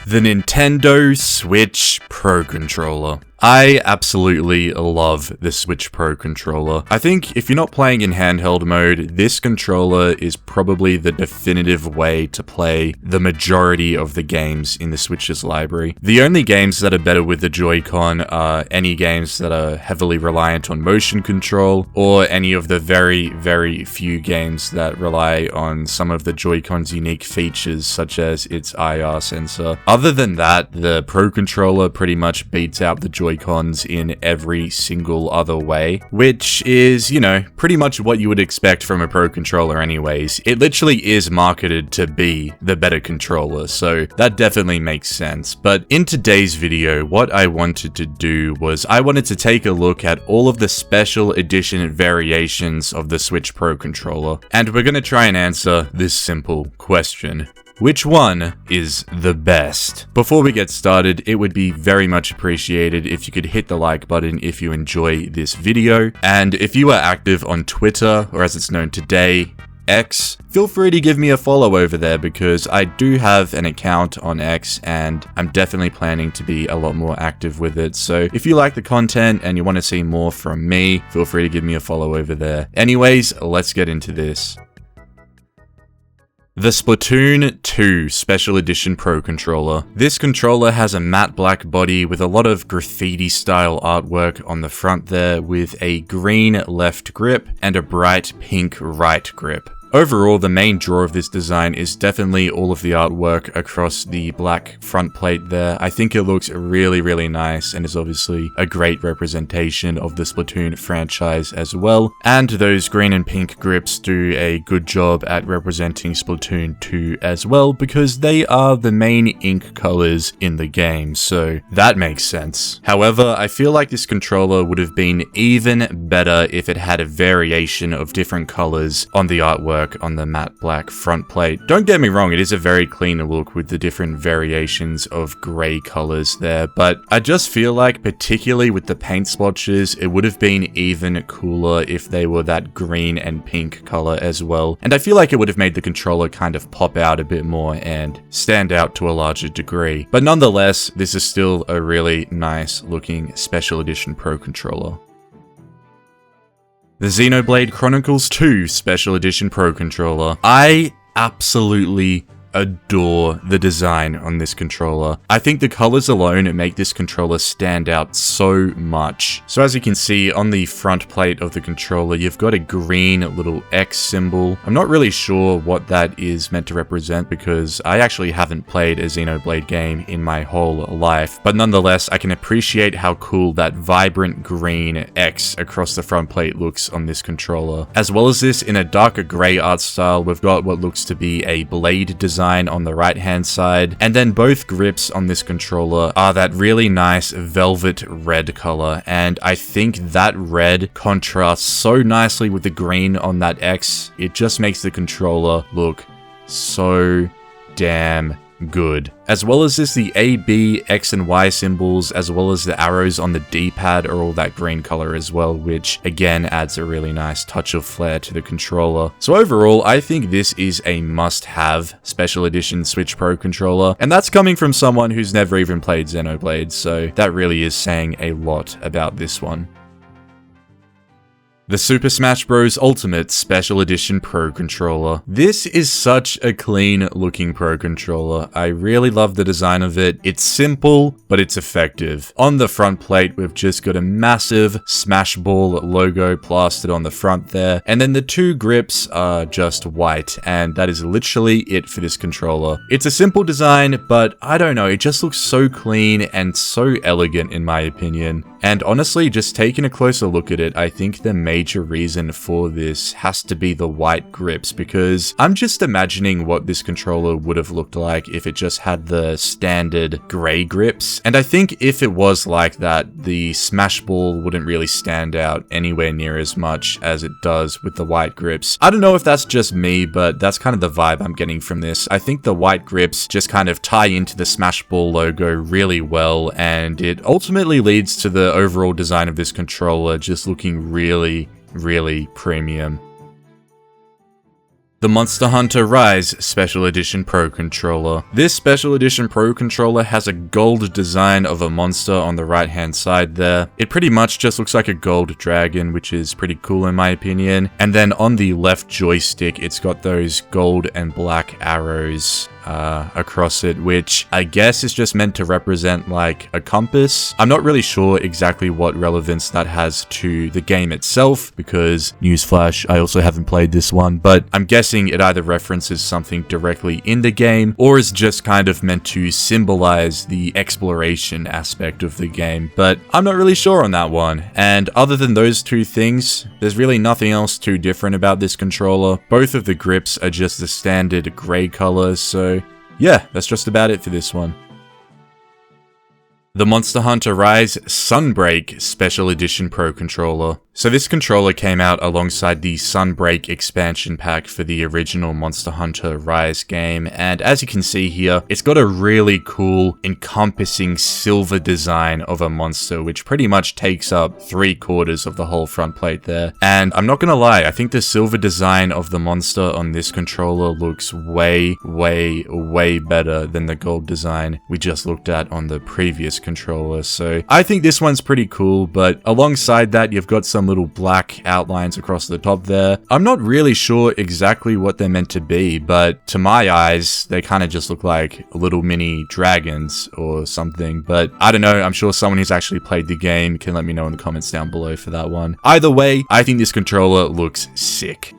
The Nintendo Switch Pro Controller. I absolutely love the Switch Pro Controller. I think if you're not playing in handheld mode, this controller is probably the definitive way to play the majority of the games in the Switch's library. The only games that are better with the Joy-Con are any games that are heavily reliant on motion control, or any of the very, very few games that rely on some of the Joy-Con's unique features, such as its IR sensor. Other than that, the Pro Controller pretty much beats out the Joy-Cons in every single other way, which is, you know, pretty much what you would expect from a Pro Controller anyways. It literally is marketed to be the better controller, so that definitely makes sense. But in today's video, what I wanted to do was I wanted to take a look at all of the special edition variations of the Switch Pro Controller, and we're gonna try and answer this simple question. Which one is the best? Before we get started, it would be very much appreciated if you could hit the like button if you enjoy this video. And if you are active on Twitter, or as it's known today, X, feel free to give me a follow over there because I do have an account on X and I'm definitely planning to be a lot more active with it. So if you like the content and you want to see more from me, feel free to give me a follow over there. Anyways, let's get into this. The Splatoon II Special Edition Pro Controller. This controller has a matte black body with a lot of graffiti style artwork on the front there, with a green left grip and a bright pink right grip. Overall, the main draw of this design is definitely all of the artwork across the black front plate there. I think it looks really, really nice and is obviously a great representation of the Splatoon franchise as well. And those green and pink grips do a good job at representing Splatoon 2 as well, because they are the main ink colors in the game, so that makes sense. However, I feel like this controller would have been even better if it had a variation of different colors on the artwork on the matte black front plate. Don't get me wrong, it is a very clean look with the different variations of grey colors there, but I just feel like, particularly with the paint splotches, it would have been even cooler if they were that green and pink color as well. And I feel like it would have made the controller kind of pop out a bit more and stand out to a larger degree. But nonetheless, this is still a really nice looking Special Edition Pro Controller. The Xenoblade Chronicles 2 Special Edition Pro Controller. I absolutely adore the design on this controller. I think the colors alone make this controller stand out so much. So as you can see on the front plate of the controller, you've got a green little X symbol. I'm not really sure what that is meant to represent because I actually haven't played a Xenoblade game in my whole life, but nonetheless I can appreciate how cool that vibrant green X across the front plate looks on this controller. As well as this, in a darker grey art style, we've got what looks to be a blade design on the right hand side, and then both grips on this controller are that really nice velvet red color, and I think that red contrasts so nicely with the green on that X. It just makes the controller look so damn good. As well as this, the A, B, X, and Y symbols, as well as the arrows on the D-pad are all that green color as well, which again adds a really nice touch of flair to the controller. So overall, I think this is a must-have Special Edition Switch Pro controller, and that's coming from someone who's never even played Xenoblade, so that really is saying a lot about this one. The Super Smash Bros. Ultimate Special Edition Pro Controller. This is such a clean looking Pro Controller. I really love the design of it. It's simple, but it's effective. On the front plate, we've just got a massive Smash Ball logo plastered on the front there, and then the two grips are just white, and that is literally it for this controller. It's a simple design, but I don't know, it just looks so clean and so elegant in my opinion. And honestly, just taking a closer look at it, I think the major reason for this has to be the white grips, because I'm just imagining what this controller would have looked like if it just had the standard grey grips. And I think if it was like that, the Smash Ball wouldn't really stand out anywhere near as much as it does with the white grips. I don't know if that's just me, but that's kind of the vibe I'm getting from this. I think the white grips just kind of tie into the Smash Ball logo really well, and it ultimately leads to the overall design of this controller just looking really premium. The Monster Hunter Rise Special Edition Pro Controller. This Special Edition Pro Controller has a gold design of a monster on the right hand side there. It pretty much just looks like a gold dragon, which is pretty cool in my opinion. And then on the left joystick, it's got those gold and black arrows across it, which I guess is just meant to represent like a compass. I'm not really sure exactly what relevance that has to the game itself, because newsflash, I also haven't played this one, but I'm guessing it either references something directly in the game or is just kind of meant to symbolize the exploration aspect of the game, but I'm not really sure on that one. And other than those two things, there's really nothing else too different about this controller. Both of the grips are just the standard gray color, so yeah, that's just about it for this one. The Monster Hunter Rise Sunbreak Special Edition Pro Controller. So this controller came out alongside the Sunbreak expansion pack for the original Monster Hunter Rise game, and as you can see here, it's got a really cool encompassing silver design of a monster, which pretty much takes up 3/4 of the whole front plate there. And I'm not gonna lie, I think the silver design of the monster on this controller looks way better than the gold design we just looked at on the previous controller. So I think this one's pretty cool, but alongside that, you've got some little black outlines across the top there. I'm not really sure exactly what they're meant to be, but to my eyes, they kind of just look like little mini dragons or something. But I don't know, I'm sure someone who's actually played the game can let me know in the comments down below for that one. Either way, I think this controller looks sick.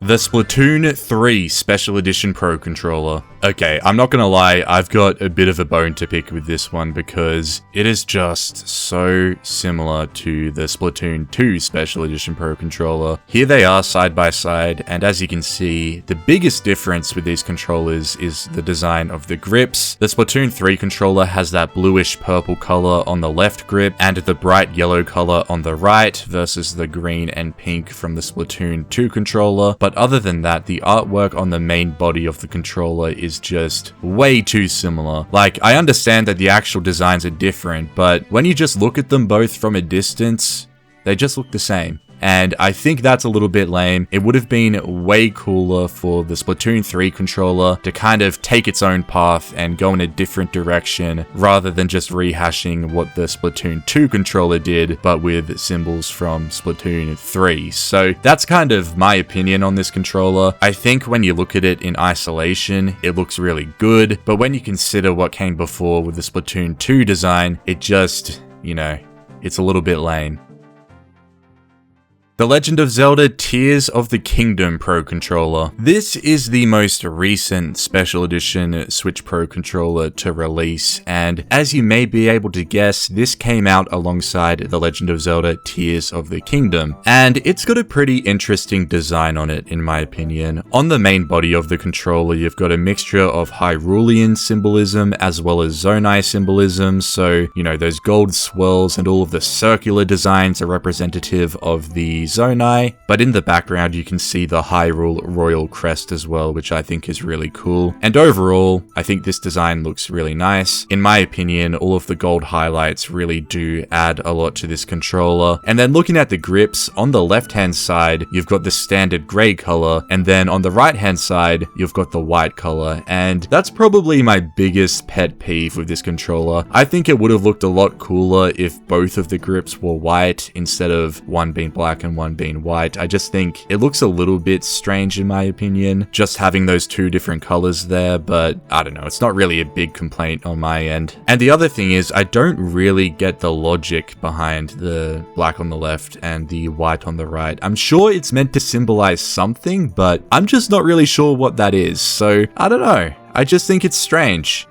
The Splatoon 3 Special Edition Pro Controller. Okay, I'm not gonna lie, I've got a bit of a bone to pick with this one because it is just so similar to the Splatoon 2 Special Edition Pro Controller. Here they are side by side, and as you can see, the biggest difference with these controllers is the design of the grips. The Splatoon 3 controller has that bluish purple color on the left grip and the bright yellow color on the right versus the green and pink from the Splatoon 2 controller. But other than that, the artwork on the main body of the controller is just way too similar. Like, I understand that the actual designs are different, but when you just look at them both from a distance, they just look the same. And I think that's a little bit lame. It would have been way cooler for the Splatoon 3 controller to kind of take its own path and go in a different direction rather than just rehashing what the Splatoon 2 controller did, but with symbols from Splatoon 3. So that's kind of my opinion on this controller. I think when you look at it in isolation, it looks really good, but when you consider what came before with the Splatoon 2 design, it just, you know, it's a little bit lame. The Legend of Zelda Tears of the Kingdom Pro Controller. This is the most recent Special Edition Switch Pro Controller to release, and as you may be able to guess, this came out alongside The Legend of Zelda Tears of the Kingdom, and it's got a pretty interesting design on it in my opinion. On the main body of the controller, you've got a mixture of Hyrulean symbolism as well as Zonai symbolism, so, you know, those gold swirls and all of the circular designs are representative of the Zonai, but in the background you can see the Hyrule Royal Crest as well, which I think is really cool. And overall, I think this design looks really nice. In my opinion, all of the gold highlights really do add a lot to this controller. And then looking at the grips, on the left hand side, you've got the standard grey color, and then on the right hand side, you've got the white color. And that's probably my biggest pet peeve with this controller. I think it would have looked a lot cooler if both of the grips were white instead of one being black and one being white. I just think it looks a little bit strange in my opinion, just having those two different colors there, but I don't know, it's not really a big complaint on my end. And the other thing is, I don't really get the logic behind the black on the left and the white on the right. I'm sure it's meant to symbolize something, but I'm just not really sure what that is, so I don't know. I just think it's strange.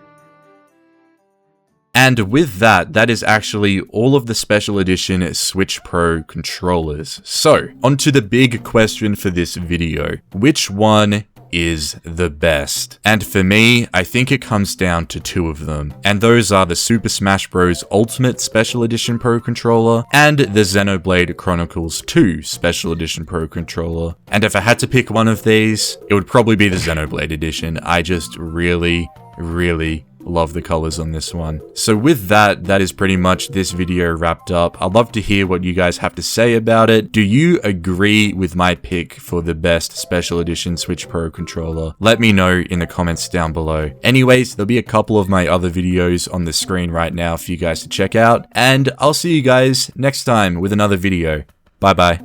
And with that, that is actually all of the Special Edition Switch Pro controllers. So, onto the big question for this video. Which one is the best? And for me, I think it comes down to two of them. And those are the Super Smash Bros. Ultimate Special Edition Pro Controller and the Xenoblade Chronicles 2 Special Edition Pro Controller. And if I had to pick one of these, it would probably be the Xenoblade Edition. I just really love the colors on this one. So with that, that is pretty much this video wrapped up. I'd love to hear what you guys have to say about it. Do you agree with my pick for the best Special Edition Switch Pro controller? Let me know in the comments down below. Anyways, there'll be a couple of my other videos on the screen right now for you guys to check out, and I'll see you guys next time with another video. Bye bye.